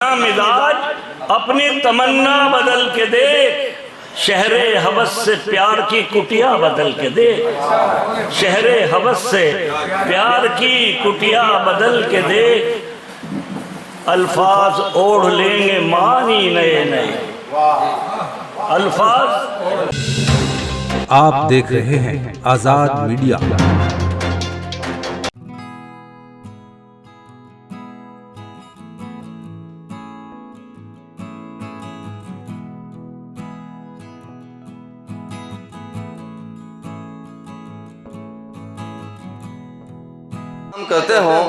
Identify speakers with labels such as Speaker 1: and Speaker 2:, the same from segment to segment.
Speaker 1: अपना मिजाज अपनी तमन्ना बदल के देख, शहरे हवस से प्यार की कुटिया बदल के देख, शहरे हवस से प्यार की कुटिया बदल के देख, अल्फाज ओढ़ लेंगे मानी नए नए अल्फाज।
Speaker 2: आप देख रहे हैं आजाद मीडिया।
Speaker 3: हम कहते हों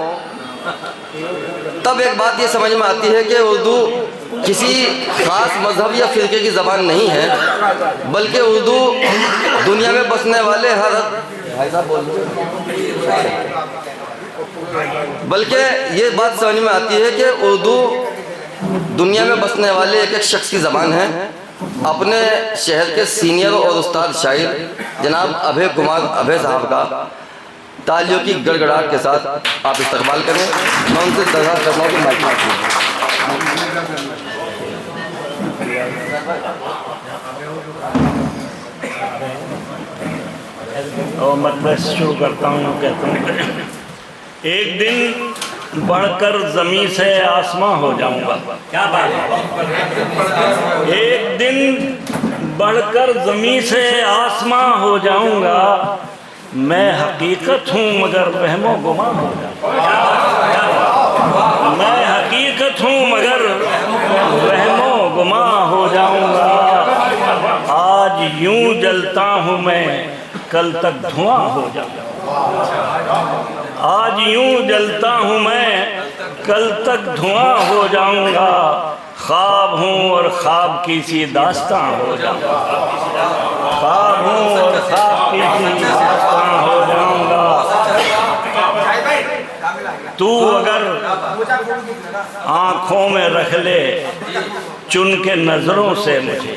Speaker 3: तब एक बात ये समझ में आती है कि उर्दू किसी ख़ास मज़हब या फ़िरके की ज़बान नहीं है, बल्कि उर्दू दुनिया में बसने वाले बल्कि ये बात समझ में आती है कि उर्दू दुनिया में बसने वाले एक एक शख्स की ज़बान है। अपने शहर के सीनियर और उस्ताद शायर जनाब अभय कुमार अभय साहब का तालियों की गड़गड़ाहट के साथ आप इस्तकबाल करें। मैं उनसे दरख्वास्त करता हूँ कि माइक
Speaker 1: और मैं शुरू करता हूँ। कहता हूँ एक दिन बढ़कर ज़मीन से आसमां हो जाऊंगा। क्या बात है। एक दिन बढ़कर ज़मीन से आसमां हो जाऊंगा, मैं हकीकत हूँ मगर वहमो गुमा हो जाऊंगा। मैं हकीकत हूँ मगर वहमो गुमा हो जाऊंगा। आज यूं जलता हूँ मैं, कल तक धुआं हो जाऊंगा। आज यूं जलता हूँ मैं, कल तक धुआं हो जाऊंगा। ख्वाब हूँ और ख्वाब की सी दास्तां हो जाऊंगा। ख्वाब हूँ और ख्वाब की सी दास्तां हो जाऊंगा। तू अगर आँखों में रख ले चुन के नजरों से मुझे,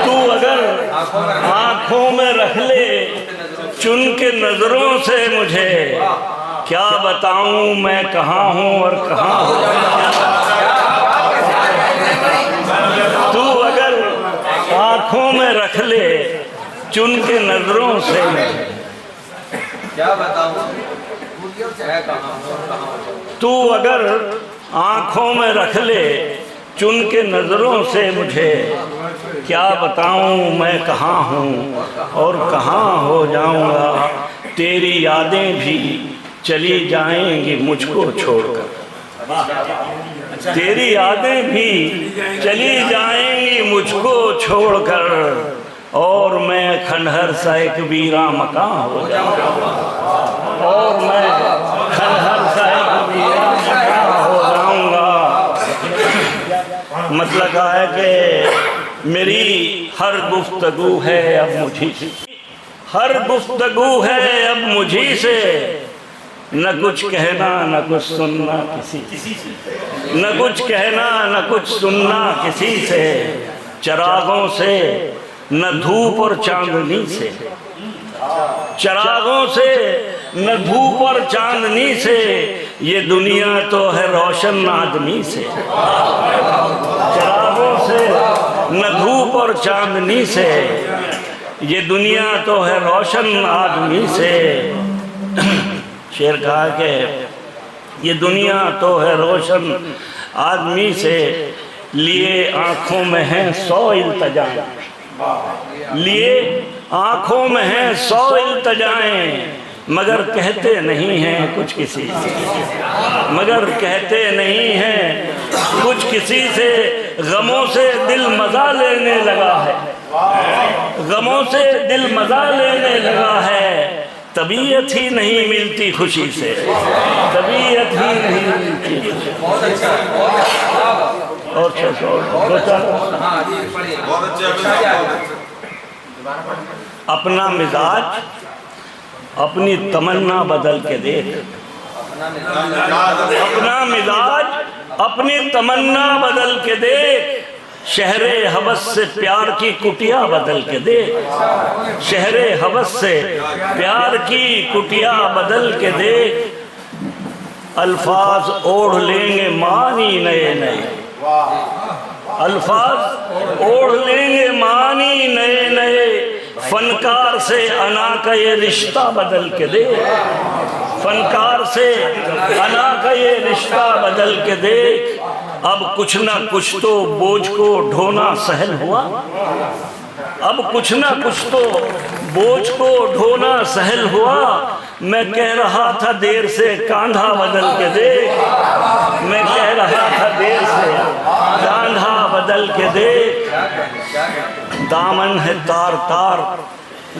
Speaker 1: तू अगर आँखों में रख ले चुन के नजरों से मुझे, क्या बताऊं मैं कहाँ हूँ और कहाँ हूँ। तू अगर आँखों में रख ले चुन के नजरों से मुझे, क्या बताऊं मैं कहाँ हूँ। तू अगर आँखों में रख ले चुन के नजरों से मुझे, क्या बताऊं मैं कहाँ हूँ और कहाँ हो जाऊंगा। तेरी यादें भी चली जाएंगी मुझको छोड़कर, तेरी यादें भी चली जाएंगी मुझको छोड़कर, और मैं खंडहर सा एक वीरा मकान हो जाऊंगा। और मैं खंडहर सा एक वीरा मकान हो जाऊंगा। मतलब क्या है कि मेरी हर गुफ्तगू है अब मुझी से, हर गुफ्तगू है अब मुझी से, न कुछ कहना न कुछ सुनना किसी से, न कुछ कहना न कुछ सुनना किसी से। चिरागों से न धूप और चांदनी से, चिरागों से न धूप और चांदनी से, ये दुनिया तो है रोशन आदमी से। चिरागों से न धूप और चांदनी से, ये दुनिया तो है रोशन आदमी से। शेर कहा कि ये दुनिया तो है रोशन आदमी से, लिए आँखों में हैं 100 इल्तजाएं, लिए आँखों में हैं 100 इल्तजाएं, मगर कहते नहीं हैं कुछ किसी से, मगर कहते नहीं हैं कुछ किसी से। गमों से दिल मज़ा लेने लगा है, गमों से दिल मज़ा लेने लगा है। तबीयत ही नहीं मिलती खुशी से, तबीयत ही नहीं मिलती। और अपना मिजाज अपनी तमन्ना बदल के देख, अपना मिजाज अपनी तमन्ना बदल के देख, शहरे हवस से प्यार की कुटिया बदल के देख, शहरे हवस से प्यार की कुटिया बदल के देख। अल्फाज ओढ़ लेंगे मानी नए नए, अल्फाज ओढ़ लेंगे मानी नए नए, फनकार से अना का ये रिश्ता बदल के दे, फनकार से अना का ये रिश्ता बदल के दे। अब कुछ ना कुछ तो बोझ को ढोना सहल हुआ, अब कुछ ना कुछ तो बोझ को ढोना सहल हुआ। मैं कह रहा था देर से कांधा बदल के दे, मैं कह रहा था देर से कांधा बदल के दे। दामन है तार तार,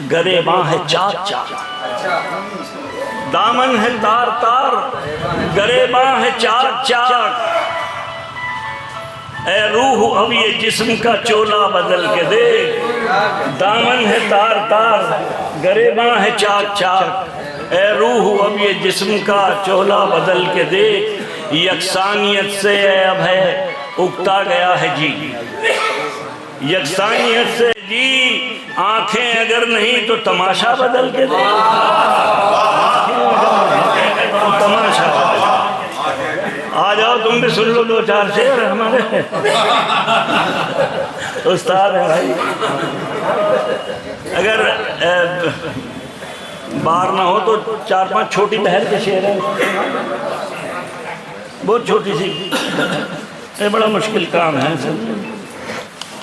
Speaker 1: गरेबां है चाक चाक, दामन है तार तार, गरेबां है चाक चाक। ऐ रूह अब ये जिस्म का चोला बदल के दे, दामन है तार तार, गरेबां है चाक चाक। ऐ रूह अब ये जिस्म का चोला बदल के दे। यकसानियत से अब है उगता गया है जी, यकसानियत से जी। आंखें अगर नहीं तो तमाशा बदल के दे, तमाशा। आ जाओ तुम भी सुन लो दो चार शेर हमारे उस्ताद है भाई। अगर बार ना हो तो चार पांच छोटी बहन के शेर हैं, बहुत छोटी सी। ये बड़ा मुश्किल काम है सर,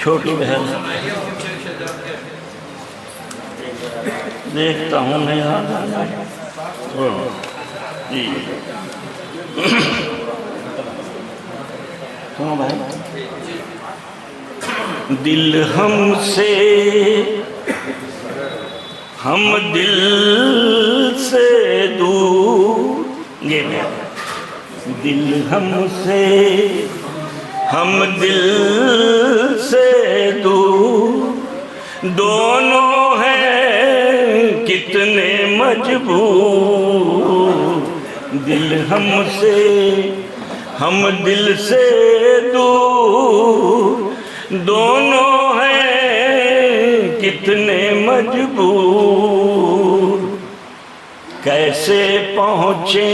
Speaker 1: छोटी बहन। देखता हूँ मैं यहाँ जी। सुनो भाई, दिल हमसे, हम दिल से दूर, ये दिल हमसे, हम दिल से दूर, दोनों हैं कितने मजबूर। दिल हमसे, हम दिल से दूर, दोनों हैं कितने मजबूर। कैसे पहुँचे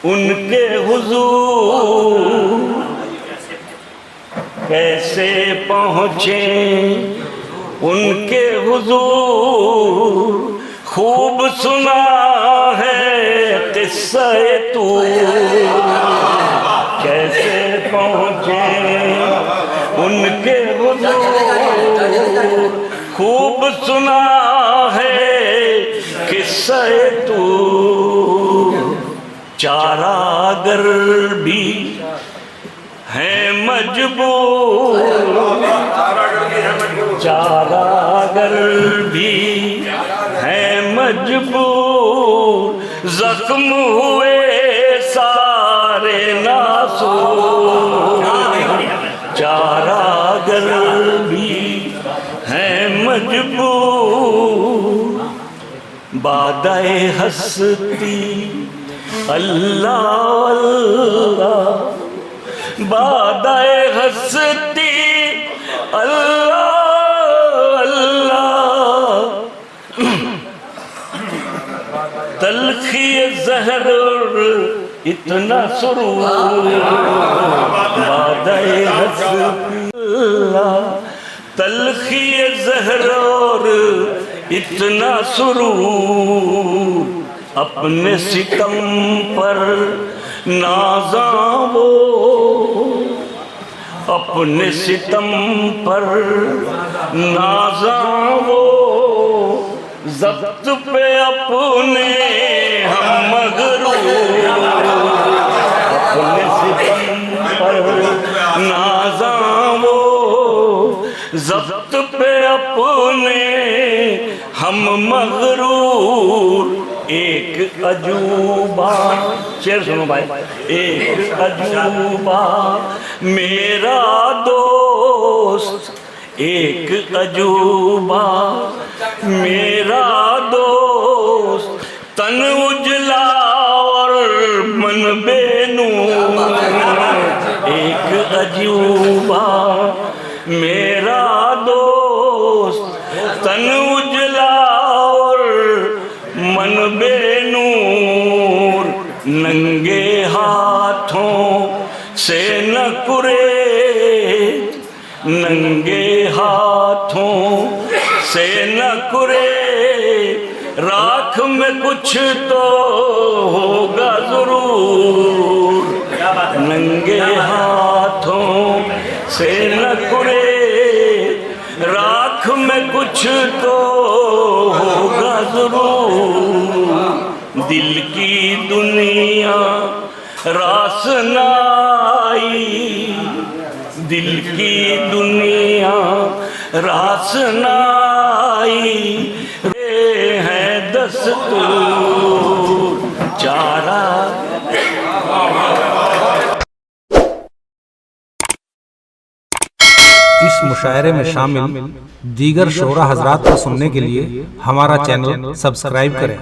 Speaker 1: उनके हुजूर, कैसे पहुँचे उनके हुजूर। खूब सुना है किस्सा तू, कैसे पहुँचे उनके हुजूर। खूब सुना है किस्सा तू। चारागर भी है मजबूर, चारागर भी है मजबूर। जख्म हुए सारे नासूर, चारागर भी है मजबूर। बादाए हस्ती अल्लाह अल्लाह, बादाए हस्ती अल्लाह अल्लाह। तलखी ज़हर इतना सुरूर, बादाए हस्ती अल्लाह। तलखी ज़हर इतना सुरूर। अपने सितम पर नाज़ा वो, अपने सितम पर नाज़ा वो। ज़ब्त पे अपने हम मगरूर, अपने सितम पर नाज़ा वो। ज़ब्त पे अपने हम मगरूर। एक अजूबा, शेर सुनो भाई। एक अजूबा मेरा दोस्त, एक अजूबा मेरा दोस्त। तन उजला और मन बेनूर। एक अजूबा मेरा दोस्त, तन उजला और मन बेनूर। नंगे हाथों से न कुरेद, नंगे हाथों से न कुरेद, राख में कुछ तो होगा जरूर। नंगे हाथों से न कुरेद, राख में कुछ तो होगा जरूर। दिल की दुनिया रास नाई, दिल की दुनिया रास नाई, ये है दस्तूर चारा।
Speaker 2: इस मुशायरे में शामिल दीगर शोरा हजरात को सुनने के लिए हमारा चैनल सब्सक्राइब करें।